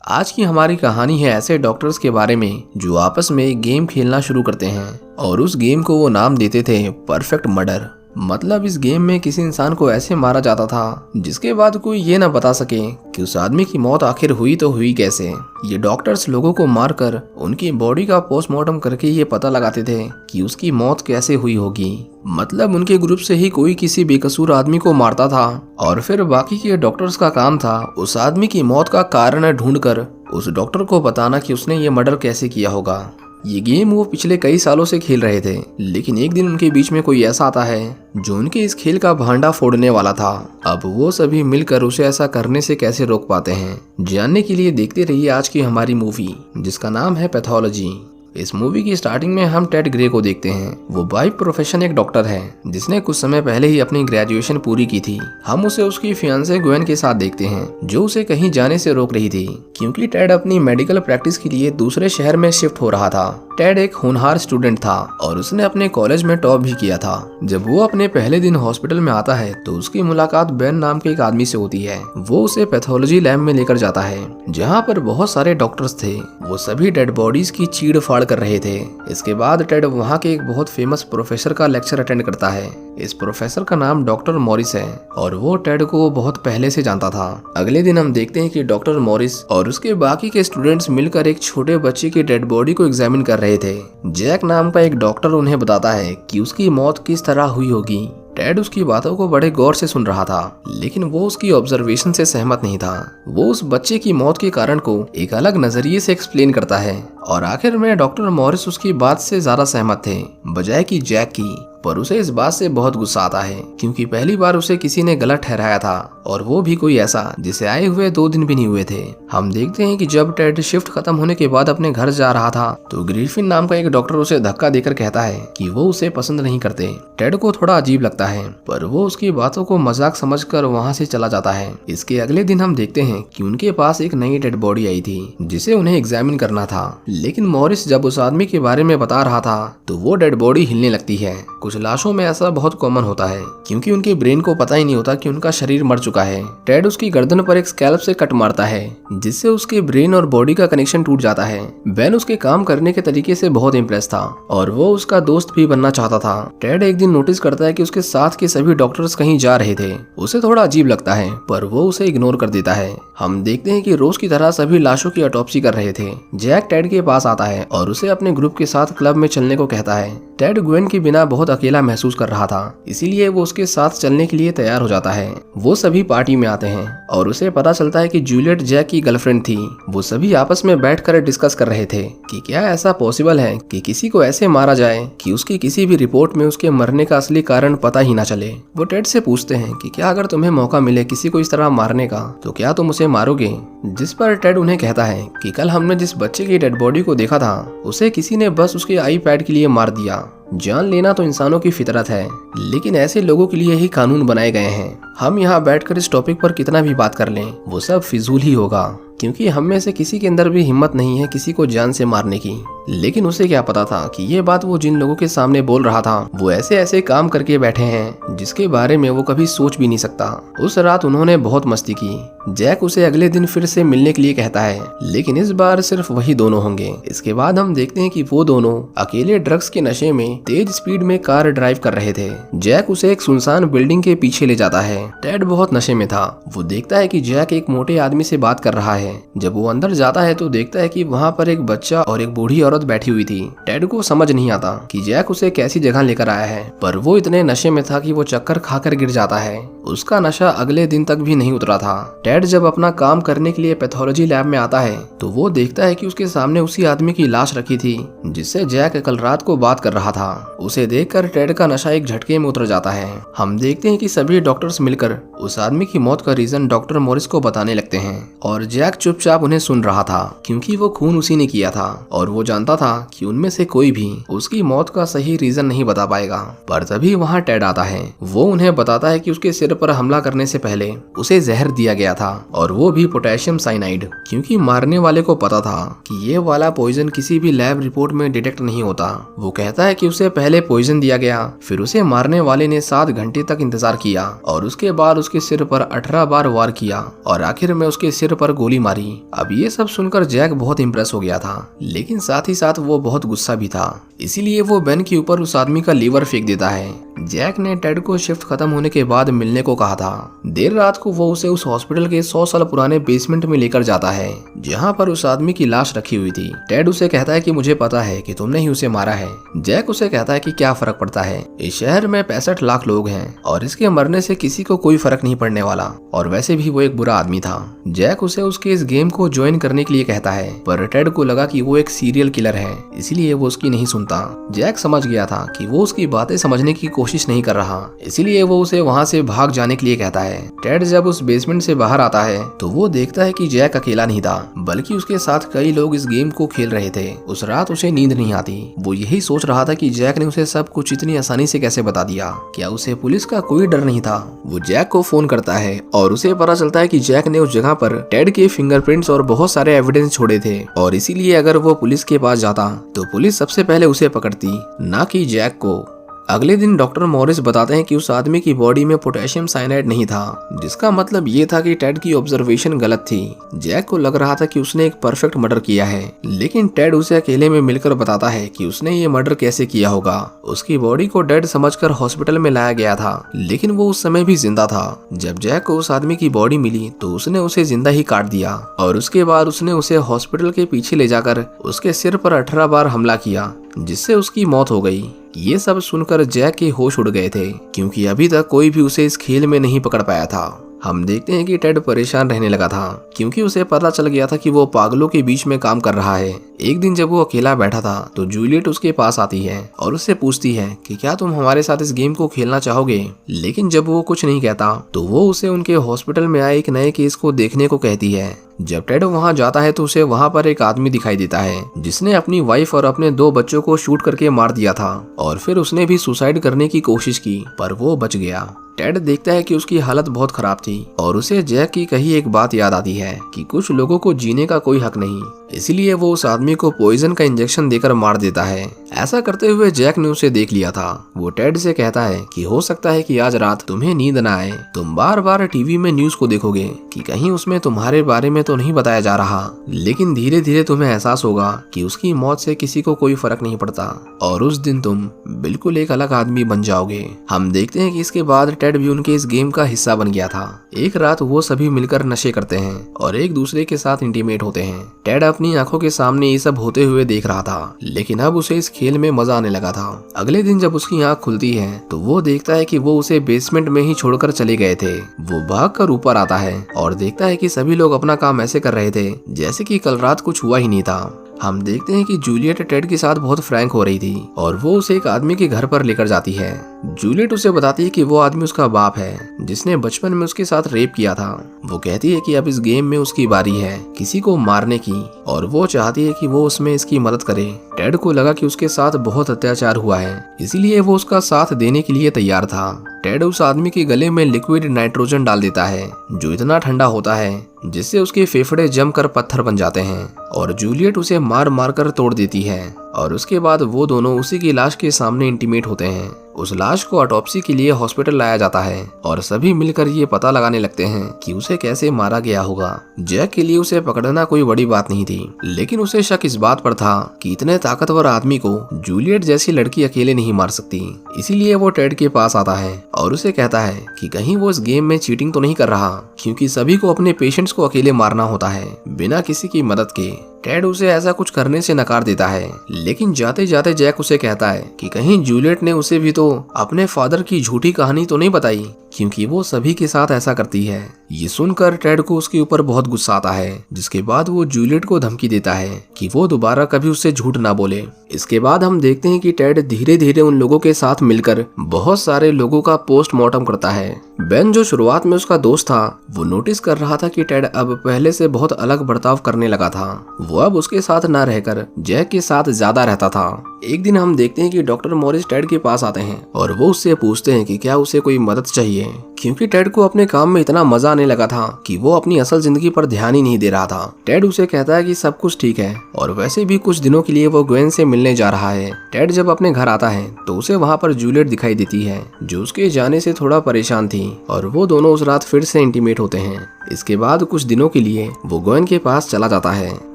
आज की हमारी कहानी है ऐसे डॉक्टर्स के बारे में जो आपस में एक गेम खेलना शुरू करते हैं और उस गेम को वो नाम देते थे परफेक्ट मर्डर। मतलब इस गेम में किसी इंसान को ऐसे मारा जाता था जिसके बाद कोई ये ना बता सके कि उस आदमी की मौत आखिर हुई तो हुई कैसे। ये डॉक्टर्स लोगों को मारकर उनकी बॉडी का पोस्टमार्टम करके ये पता लगाते थे कि उसकी मौत कैसे हुई होगी। मतलब उनके ग्रुप से ही कोई किसी बेकसूर आदमी को मारता था और फिर बाकी के डॉक्टर्स का काम था उस आदमी की मौत का कारण ढूंढकर उस डॉक्टर को बताना कि उसने ये मर्डर कैसे किया होगा। ये गेम वो पिछले कई सालों से खेल रहे थे, लेकिन एक दिन उनके बीच में कोई ऐसा आता है जो उनके इस खेल का भांडा फोड़ने वाला था। अब वो सभी मिलकर उसे ऐसा करने से कैसे रोक पाते हैं, जानने के लिए देखते रहिए आज की हमारी मूवी जिसका नाम है पैथोलॉजी। इस मूवी की स्टार्टिंग में हम टेड ग्रे को देखते हैं। वो बाय प्रोफेशन एक डॉक्टर है जिसने कुछ समय पहले ही अपनी ग्रेजुएशन पूरी की थी। हम उसे उसकी फियांसे ग्वेन के साथ देखते हैं जो उसे कहीं जाने से रोक रही थी क्योंकि टेड अपनी मेडिकल प्रैक्टिस के लिए दूसरे शहर में शिफ्ट हो रहा था। टेड एक होनहार स्टूडेंट था और उसने अपने कॉलेज में टॉप भी किया था। जब वो अपने पहले दिन हॉस्पिटल में आता है तो उसकी मुलाकात बेन नाम के एक आदमी से होती है। वो उसे पैथोलॉजी लैब में लेकर जाता है जहाँ पर बहुत सारे डॉक्टर्स थे। वो सभी डेड बॉडीज की चीड़ फाड़ कर रहे थे। इसके बाद टेड वहाँ के एक बहुत फेमस प्रोफेसर का लेक्चर अटेंड करता है। इस प्रोफेसर का नाम डॉक्टर मॉरिस है और वो टेड को बहुत पहले से जानता था। अगले दिन हम देखते हैं कि डॉक्टर मॉरिस और उसके बाकी के स्टूडेंट्स मिलकर एक छोटे बच्चे की डेड बॉडी को एग्जामिन कर रहे थे। जैक नाम का एक डॉक्टर उन्हें बताता है कि उसकी मौत किस तरह हुई होगी। टेड उसकी बातों को बड़े गौर से सुन रहा था, लेकिन वो उसकी ऑब्जर्वेशन से सहमत नहीं था। वो उस बच्चे की मौत के कारण को एक अलग नजरिए से एक्सप्लेन करता है और आखिर में डॉक्टर मॉरिस उसकी बात से ज्यादा सहमत थे बजाय कि जैक की। पर उसे इस बात से बहुत गुस्सा आता है क्योंकि पहली बार उसे किसी ने गलत ठहराया था और वो भी कोई ऐसा जिसे आए हुए 2 दिन भी नहीं हुए थे। हम देखते हैं कि जब टेड शिफ्ट खत्म होने के बाद अपने घर जा रहा था तो ग्रिफिन नाम का एक डॉक्टर उसे धक्का देकर कहता है कि वो उसे पसंद नहीं करते। टेड को थोड़ा अजीब लगता है पर वो उसकी बातों को मजाक समझकर वहाँ से चला जाता है। इसके अगले दिन हम देखते हैं कि उनके पास एक नई डेड बॉडी आई थी जिसे उन्हें एग्जामिन करना था, लेकिन मॉरिस जब उस आदमी के बारे में बता रहा था तो वो डेड बॉडी हिलने लगती है। कुछ लाशों में ऐसा बहुत कॉमन होता है क्योंकि उनके ब्रेन को पता ही नहीं होता कि उनका शरीर मर चुका है। टेड उसकी गर्दन पर एक स्कैल्प से कट मारता है जिससे उसके ब्रेन और बॉडी का कनेक्शन टूट जाता है। बेन उसके काम करने के तरीके से बहुत इम्प्रेस था और वो उसका दोस्त भी बनना चाहता था। टेड एक दिन नोटिस करता है कि उसके साथ के सभी डॉक्टर्स कहीं जा रहे थे। उसे थोड़ा अजीब लगता है पर वो उसे इग्नोर कर देता है। हम देखते हैं कि रोज की तरह सभी लाशों की ऑटोप्सी कर रहे थे। जैक टेड के पास आता है और उसे अपने ग्रुप के साथ क्लब में चलने को कहता है। टेड ग्वेन के बिना बहुत अकेला महसूस कर रहा था, इसीलिए वो उसके साथ चलने के लिए तैयार हो जाता है। वो सभी पार्टी में आते हैं और उसे पता चलता है कि जूलियट जैक की गर्लफ्रेंड थी। वो सभी आपस में बैठकर डिस्कस कर रहे थे कि क्या ऐसा पॉसिबल है कि किसी को ऐसे मारा जाए कि उसकी किसी भी रिपोर्ट में उसके मरने का असली कारण पता ही ना चले। वो टेड से पूछते हैं कि क्या अगर तुम्हें मौका मिले किसी को इस तरह मारने का तो क्या तुम उसे मारोगे। जिस पर टेड उन्हें कहता है कि कल हमने जिस बच्चे की डेड बॉडी को देखा था उसे किसी ने बस उसके आईपैड के लिए मार दिया। जान लेना तो इंसानों की फितरत है, लेकिन ऐसे लोगों के लिए ही कानून बनाए गए हैं। हम यहाँ बैठकर इस टॉपिक पर कितना भी बात कर लें वो सब फिजूल ही होगा क्योंकि हम में से किसी के अंदर भी हिम्मत नहीं है किसी को जान से मारने की। लेकिन उसे क्या पता था कि ये बात वो जिन लोगों के सामने बोल रहा था वो ऐसे ऐसे काम करके बैठे हैं जिसके बारे में वो कभी सोच भी नहीं सकता। उस रात उन्होंने बहुत मस्ती की। जैक उसे अगले दिन फिर से मिलने के लिए कहता है, लेकिन इस बार सिर्फ वही दोनों होंगे। इसके बाद हम देखते हैं कि वो दोनों अकेले ड्रग्स के नशे में तेज स्पीड में कार ड्राइव कर रहे थे। जैक उसे एक सुनसान बिल्डिंग के पीछे ले जाता है। टेड बहुत नशे में था। वो देखता है कि जैक एक मोटे आदमी से बात कर रहा है। जब वो अंदर जाता है तो देखता है कि वहाँ पर एक बच्चा और एक बूढ़ी औरत बैठी हुई थी। टेड को समझ नहीं आता कि जैक उसे कैसी जगह लेकर आया है, पर वो इतने नशे में था कि वो चक्कर खाकर गिर जाता है। उसका नशा अगले दिन तक भी नहीं उतरा था। टेड जब अपना काम करने के लिए पैथोलॉजी लैब में आता है तो वो देखता है कि उसके सामने उसी आदमी की लाश रखी थी जिससे जैक कल रात को बात कर रहा था। उसे देखकर टेड का नशा एक झटके में उतर जाता है। हम देखते हैं कि सभी डॉक्टर्स मिलकर उस आदमी की मौत का रीजन डॉक्टर मॉरिस को बताने लगते हैं और जैक चुपचाप उन्हें सुन रहा था क्योंकि वो खून उसी ने किया था और वो जानता था कि उनमें से कोई भी उसकी मौत का सही रीजन नहीं बता पाएगा। पर तभी वहाँ टेड आता है। वो उन्हें बताता है कि उसके सिर पर हमला करने से पहले उसे जहर दिया गया था और वो भी पोटेशियम साइनाइड, क्योंकि मारने वाले को पता था कि ये वाला पॉइजन किसी भी लैब रिपोर्ट में डिटेक्ट नहीं होता। वो कहता है कि उसे पहले पॉइजन दिया गया, फिर उसे मारने वाले ने 7 घंटे तक इंतजार किया और उसके उसके बाद उसके सिर पर 18 बार वार किया और आखिर में उसके सिर पर गोली मारी। अब ये सब सुनकर जैक बहुत इम्प्रेस हो गया था, लेकिन साथ ही साथ वो बहुत गुस्सा भी था। इसीलिए वो बेन के ऊपर उस आदमी का लीवर फेंक देता है। जैक ने टेड को शिफ्ट खत्म होने के बाद मिलने को कहा था। देर रात को वो उसे उस हॉस्पिटल के 100 साल पुराने बेसमेंट में लेकर जाता है, जहाँ पर उस आदमी की लाश रखी हुई थी। टेड उसे कहता है कि मुझे पता है कि तुमने ही उसे मारा है। जैक उसे कहता है कि क्या फर्क पड़ता है, इस शहर में 65 लाख लोग हैं और इसके मरने से किसी को कोई फर्क नहीं पड़ने वाला, और वैसे भी वो एक बुरा आदमी था। जैक उसे उसके इस गेम को ज्वाइन करने के लिए कहता है, पर टेड को लगा कि वो एक सीरियल किलर है, इसीलिए वो उसकी नहीं सुनता। जैक समझ गया था कि वो उसकी बातें समझने की कोशिश नहीं कर रहा, इसीलिए वो उसे वहाँ से भाग जाने के लिए कहता है। टेड जब उस बेसमेंट से बाहर आता है तो वो देखता है कि जैक अकेला नहीं था, बल्कि उसके साथ कई लोग इस गेम को खेल रहे थे। उस रात उसे नींद नहीं आती। वो यही सोच रहा था कि जैक ने उसे सब कुछ इतनी आसानी से कैसे बता दिया। क्या उसे पुलिस का कोई डर नहीं था? वो जैक को फोन करता है और उसे पता चलता है कि जैक ने उस जगह पर टेड के फिंगरप्रिंट्स और बहुत सारे एविडेंस छोड़े थे, और इसीलिए अगर वो पुलिस के पास जाता तो पुलिस सबसे पहले उसे पकड़ती, ना कि जैक को। अगले दिन डॉक्टर मॉरिस बताते हैं कि उस आदमी की बॉडी में पोटेशियम साइनाइड नहीं था, जिसका मतलब ये था कि टेड की ऑब्जर्वेशन गलत थी। जैक को लग रहा था कि उसने एक परफेक्ट मर्डर किया है, लेकिन टेड उसे अकेले में मिलकर बताता है कि उसने ये मर्डर कैसे किया होगा। उसकी बॉडी को डेड समझकर हॉस्पिटल में लाया गया था, लेकिन वो उस समय भी जिंदा था। जब जैक को उस आदमी की बॉडी मिली तो उसने उसे जिंदा ही काट दिया, और उसके बाद उसने उसे हॉस्पिटल के पीछे ले जाकर उसके सिर पर 18 बार हमला किया, जिससे उसकी मौत हो गई। ये सब सुनकर जैक के होश उड़ गए थे, क्योंकि अभी तक कोई भी उसे इस खेल में नहीं पकड़ पाया था। हम देखते हैं कि टेड परेशान रहने लगा था, क्योंकि उसे पता चल गया था कि वो पागलों के बीच में काम कर रहा है। एक दिन जब वो अकेला बैठा था तो जूलियट उसके पास आती है और उससे पूछती है कि क्या तुम हमारे साथ इस गेम को खेलना चाहोगे। लेकिन जब वो कुछ नहीं कहता तो वो उसे उनके हॉस्पिटल में आए एक नए केस को देखने को कहती है। जब टेड वहां जाता है तो उसे वहां पर एक आदमी दिखाई देता है, जिसने अपनी वाइफ और अपने 2 बच्चों को शूट करके मार दिया था, और फिर उसने भी सुसाइड करने की कोशिश की, पर वो बच गया। टेड देखता है कि उसकी हालत बहुत खराब थी, और उसे जैक की कही एक बात याद आती है कि कुछ लोगों को जीने का कोई हक नहीं, इसलिए वो उस आदमी को पॉइजन का इंजेक्शन देकर मार देता है। ऐसा करते हुए जैक ने उसे देख लिया था। वो टेड से कहता है कि हो सकता है कि आज रात तुम्हें नींद न आए, तुम बार बार टीवी में न्यूज को देखोगे कि कहीं उसमें तुम्हारे बारे में तो नहीं बताया जा रहा, लेकिन धीरे धीरे तुम्हें एहसास होगा कि उसकी मौत से किसी को कोई फर्क नहीं पड़ता, और उस दिन तुम बिल्कुल एक अलग आदमी बन जाओगे। हम देखते हैं कि इसके बाद टेड भी उनके इस गेम का हिस्सा बन गया था। एक रात वो सभी मिलकर नशे करते हैं और एक दूसरे के साथ इंटीमेट होते हैं। टेड अपनी आंखों के सामने ये सब होते हुए देख रहा था, लेकिन अब उसे इस खेल में मजा आने लगा था। अगले दिन जब उसकी आंख खुलती है तो वो देखता है कि वो उसे बेसमेंट में ही छोड़कर चले गए थे। वो भागकर ऊपर आता है और देखता है कि सभी लोग अपना काम ऐसे कर रहे थे जैसे कि कल रात कुछ हुआ ही नहीं था। हम देखते हैं कि जूलियट टेड के साथ बहुत फ्रैंक हो रही थी और वो उसे एक आदमी के घर पर लेकर जाती है। जूलियट उसे बताती है कि वो आदमी उसका बाप है, जिसने बचपन में उसके साथ रेप किया था। वो कहती है कि अब इस गेम में उसकी बारी है किसी को मारने की, और वो चाहती है कि वो उसमें इसकी मदद करे। टेड को लगा कि उसके साथ बहुत अत्याचार हुआ है, इसीलिए वो उसका साथ देने के लिए तैयार था। टेड उस आदमी के गले में लिक्विड नाइट्रोजन डाल देता है, जो इतना ठंडा होता है जिससे उसके फेफड़े जमकर पत्थर बन जाते हैं, और जूलियट उसे मार मार कर तोड़ देती है। और उसके बाद वो दोनों उसी की लाश के सामने इंटीमेट होते हैं। उस लाश को ऑटोप्सी के लिए हॉस्पिटल लाया जाता है और सभी मिलकर ये पता लगाने लगते हैं कि उसे कैसे मारा गया होगा। जैक के लिए उसे पकड़ना कोई बड़ी बात नहीं थी, लेकिन उसे शक इस बात पर था कि इतने ताकतवर आदमी को जूलियट जैसी लड़की अकेले नहीं मार सकती। इसीलिए वो टेड के पास आता है और उसे कहता है कि कहीं वो इस गेम में चीटिंग तो नहीं कर रहा, क्योंकि सभी को अपने पेशेंट्स को अकेले मारना होता है बिना किसी की मदद के। टेड उसे ऐसा कुछ करने से नकार देता है, लेकिन जाते जाते जैक उसे कहता है कि कहीं जूलियट ने उसे भी तो अपने फादर की झूठी कहानी तो नहीं बताई, क्योंकि वो सभी के साथ ऐसा करती है। ये सुनकर टेड को उसके ऊपर बहुत गुस्सा आता है, जिसके बाद वो जूलियट को धमकी देता है कि वो दोबारा कभी उससे झूठ ना बोले। इसके बाद हम देखते हैं कि टेड धीरे धीरे उन लोगों के साथ मिलकर बहुत सारे लोगों का पोस्टमार्टम करता है। बेन, जो शुरुआत में उसका दोस्त था, वो नोटिस कर रहा था कि टेड अब पहले से बहुत अलग बर्ताव करने लगा था। वो अब उसके साथ न रहकर जैक के साथ ज्यादा रहता था। एक दिन हम देखते हैं कि डॉक्टर मॉरिस टेड के पास आते हैं और वो उससे पूछते हैं कि क्या उसे कोई मदद चाहिए, क्योंकि टेड को अपने काम में इतना मजा आने लगा था कि वो अपनी असल जिंदगी पर ध्यान ही नहीं दे रहा था। टेड उसे कहता है कि सब कुछ ठीक है और वैसे भी कुछ दिनों के लिए वो ग्वेन से मिलने जा रहा है। टेड जब अपने घर आता है तो उसे वहाँ पर जूलियट दिखाई देती है, जो उसके जाने से थोड़ा परेशान थी, और वो दोनों उस रात फिर से इंटीमेट होते हैं। इसके बाद कुछ दिनों के लिए वो ग्वेन के पास चला जाता है।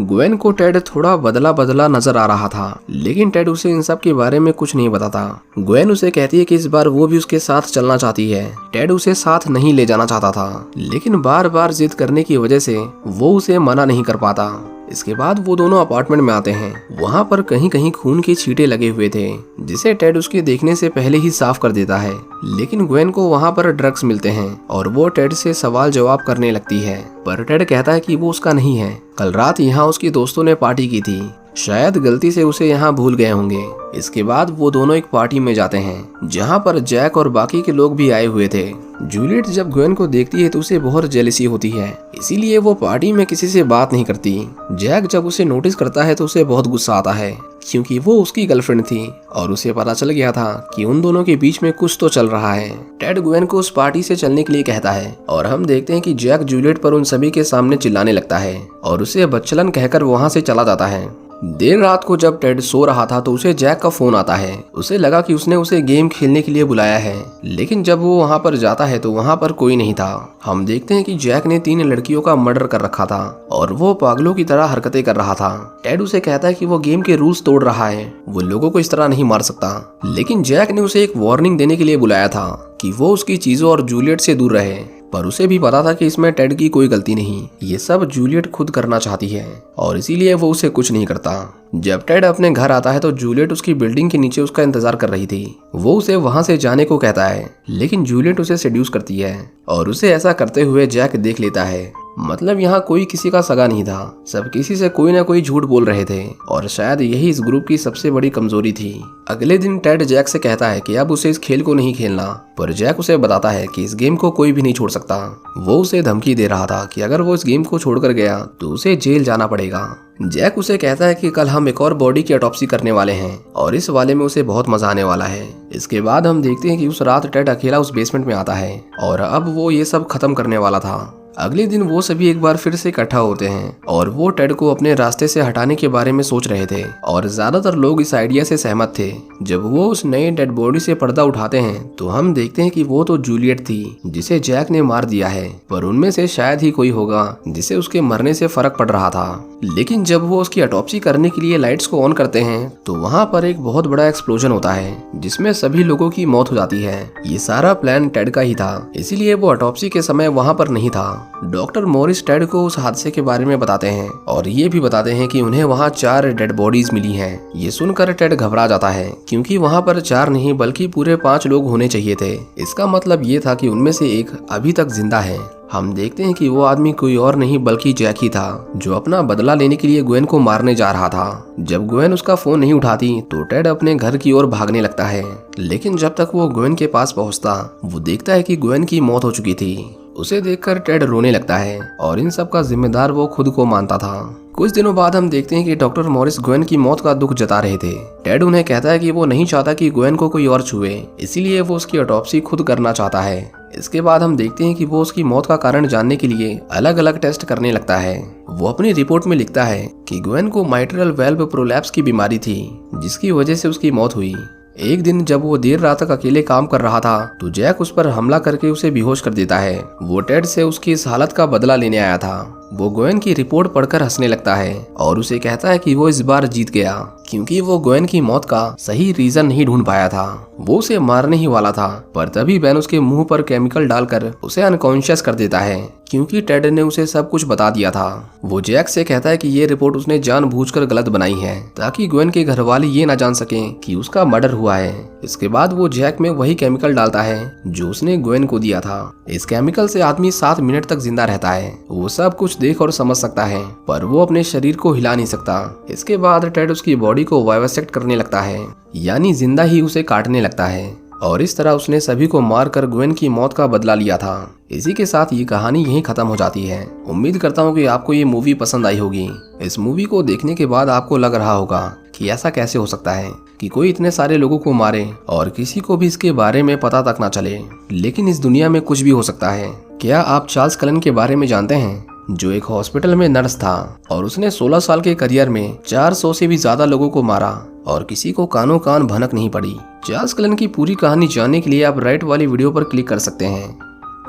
ग्वेन को टेड थोड़ा बदला बदला नजर आ रहा था, लेकिन टेड उसे इन सब के बारे में कुछ नहीं बताता। ग्वेन उसे कहती है कि इस बार वो भी उसके साथ चलना चाहती है। टेड उसे साथ नहीं ले जाना चाहता था, लेकिन बार बार जिद करने की वजह से वो उसे मना नहीं कर पाता। इसके बाद वो दोनों अपार्टमेंट में आते हैं। वहाँ पर कहीं कहीं खून के छींटे लगे हुए थे, जिसे टेड उसके देखने से पहले ही साफ कर देता है। लेकिन ग्वेन को वहाँ पर ड्रग्स मिलते हैं और वो टेड से सवाल जवाब करने लगती है, पर टेड कहता है कि वो उसका नहीं है। कल रात यहाँ उसके दोस्तों ने पार्टी की थी, शायद गलती से उसे यहाँ भूल गए होंगे। इसके बाद वो दोनों एक पार्टी में जाते हैं जहाँ पर जैक और बाकी के लोग भी आए हुए थे। जूलियट जब ग्वेन को देखती है तो उसे बहुत जेलसी होती है, इसीलिए वो पार्टी में किसी से बात नहीं करती। जैक जब उसे नोटिस करता है तो उसे बहुत गुस्सा आता है, क्योंकि वो उसकी गर्लफ्रेंड थी और उसे पता चल गया था कि उन दोनों के बीच में कुछ तो चल रहा है। टेड ग्वेन को उस पार्टी से चलने के लिए कहता है और हम देखते हैं कि जैक जूलियट पर उन सभी के सामने चिल्लाने लगता है और उसे बच्चलन कहकर वहाँ से चला जाता है। देर रात को जब टेड सो रहा था तो उसे जैक का फोन आता है। उसे लगा कि उसने उसे गेम खेलने के लिए बुलाया है, लेकिन जब वो वहाँ पर जाता है तो वहाँ पर कोई नहीं था। हम देखते हैं कि जैक ने 3 लड़कियों का मर्डर कर रखा था और वो पागलों की तरह हरकतें कर रहा था। टेड उसे कहता है कि वो गेम के रूल्स तोड़ रहा है, वो लोगों को इस तरह नहीं मार सकता, लेकिन जैक ने उसे एक वार्निंग देने के लिए बुलाया था कि वो उसकी चीजों और जूलियट से दूर रहे। पर उसे भी पता था कि इसमें टेड की कोई गलती नहीं, ये सब जूलियट खुद करना चाहती है और इसीलिए वो उसे कुछ नहीं करता। जब टेड अपने घर आता है तो जूलियट उसकी बिल्डिंग के नीचे उसका इंतजार कर रही थी। वो उसे वहां से जाने को कहता है, लेकिन जूलियट उसे सेड्यूस करती है और उसे ऐसा करते हुए जैक देख लेता है। मतलब यहाँ कोई किसी का सगा नहीं था, सब किसी से कोई ना कोई झूठ बोल रहे थे और शायद यही इस ग्रुप की सबसे बड़ी कमजोरी थी। अगले दिन टेड जैक से कहता है कि अब उसे इस खेल को नहीं खेलना, पर जैक उसे बताता है कि इस गेम को कोई भी नहीं छोड़ सकता। वो उसे धमकी दे रहा था कि अगर वो इस गेम को छोड़कर गया तो उसे जेल जाना पड़ेगा। जैक उसे कहता है कि कल हम एक और बॉडी की ऑटोप्सी करने वाले हैं और इस वाले में उसे बहुत मजा आने वाला है। इसके बाद हम देखते हैं कि उस रात टेड अकेला उस बेसमेंट में आता है और अब वो ये सब खत्म करने वाला था। अगले दिन वो सभी एक बार फिर से इकट्ठा होते हैं और वो टेड को अपने रास्ते से हटाने के बारे में सोच रहे थे और ज्यादातर लोग इस आइडिया से सहमत थे। जब वो उस नए डेड बॉडी से पर्दा उठाते हैं तो हम देखते हैं कि वो तो जूलियट थी जिसे जैक ने मार दिया है, पर उनमें से शायद ही कोई होगा जिसे उसके मरने से फर्क पड़ रहा था। लेकिन जब वो उसकी ऑटोप्सी करने के लिए लाइट्स को ऑन करते हैं तो वहाँ पर एक बहुत बड़ा एक्सप्लोजन होता है जिसमें सभी लोगों की मौत हो जाती है। ये सारा प्लान टेड का ही था, इसीलिए वो ऑटोप्सी के समय वहाँ पर नहीं था। डॉक्टर मॉरिस टेड को उस हादसे के बारे में बताते हैं और ये भी बताते हैं कि उन्हें वहाँ 4 डेड बॉडीज मिली हैं। ये सुनकर टेड घबरा जाता है, क्योंकि वहाँ पर 4 नहीं बल्कि पूरे 5 लोग होने चाहिए थे। इसका मतलब ये था कि उनमें से एक अभी तक जिंदा है। हम देखते हैं कि वो आदमी कोई और नहीं बल्कि जैक ही था, जो अपना बदला लेने के लिए ग्वेन को मारने जा रहा था। जब ग्वेन उसका फोन नहीं उठाती तो टेड अपने घर की ओर भागने लगता है, लेकिन जब तक वो ग्वेन के पास पहुंचता वो देखता है कि ग्वेन की मौत हो चुकी थी। उसे देखकर टेड रोने लगता है और इन सब का जिम्मेदार वो खुद को मानता था। कुछ दिनों बाद हम देखते हैं कि डॉक्टर मॉरिस ग्वेन की मौत का दुख जता रहे थे। टेड उन्हें कहता है कि वो नहीं चाहता कि ग्वेन को कोई और छुए, इसीलिए वो उसकी ऑटोप्सी खुद करना चाहता है। इसके बाद हम देखते हैं कि वो उसकी मौत का कारण जानने के लिए अलग अलग टेस्ट करने लगता है। वो अपनी रिपोर्ट में लिखता है कि ग्वेन को माइट्रल वेल्व प्रोलैप्स की बीमारी थी, जिसकी वजह से उसकी मौत हुई। एक दिन जब वो देर रात तक अकेले काम कर रहा था तो जैक उस पर हमला करके उसे बेहोश कर देता है। वो टेड से उसकी इस हालत का बदला लेने आया था। वो ग्वेन की रिपोर्ट पढ़कर हंसने लगता है और उसे कहता है कि वो इस बार जीत गया, क्योंकि वो ग्वेन की मौत का सही रीजन नहीं ढूंढ पाया था। वो उसे मारने ही वाला था, पर तभी बेन उसके मुंह पर केमिकल डालकर उसे अनकॉन्शियस कर देता है, क्योंकि टेड ने उसे सब कुछ बता दिया था। वो जैक से कहता है कि ये रिपोर्ट उसने जानबूझकर गलत बनाई है ताकि ग्वेन के घर वाले ये ना जान सकें कि उसका मर्डर हुआ है। इसके बाद वो जैक में वही केमिकल डालता है जो उसने ग्वेन को दिया था। इस केमिकल से आदमी 7 मिनट तक जिंदा रहता है। वो सब कुछ देख और समझ सकता है, पर वो अपने शरीर को हिला नहीं सकता। इसके बाद टेड उसकी बॉडी को वाइवसेक्ट करने लगता है, यानी जिंदा ही उसे काटने लगता है। और इस तरह उसने सभी को मारकर ग्वेन की मौत का बदला लिया था। इसी के साथ ये कहानी यहीं खत्म हो जाती है। उम्मीद करता हूँ कि आपको ये मूवी पसंद आई होगी। इस मूवी को देखने के बाद आपको लग रहा होगा कि ऐसा कैसे हो सकता है कि कोई इतने सारे लोगों को मारे और किसी को भी इसके बारे में पता तक ना चले। लेकिन इस दुनिया में कुछ भी हो सकता है। क्या आप चार्ल्स कलन के बारे में जानते हैं, जो एक हॉस्पिटल में नर्स था और उसने 16 साल के करियर में 400 से भी ज्यादा लोगों को मारा और किसी को कानो कान भनक नहीं पड़ी। चार्ल्स कलन की पूरी कहानी जानने के लिए आप राइट वाली वीडियो पर क्लिक कर सकते हैं।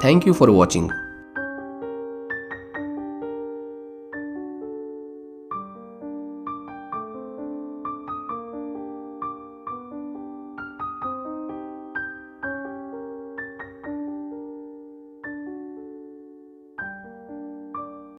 Thank you for watching.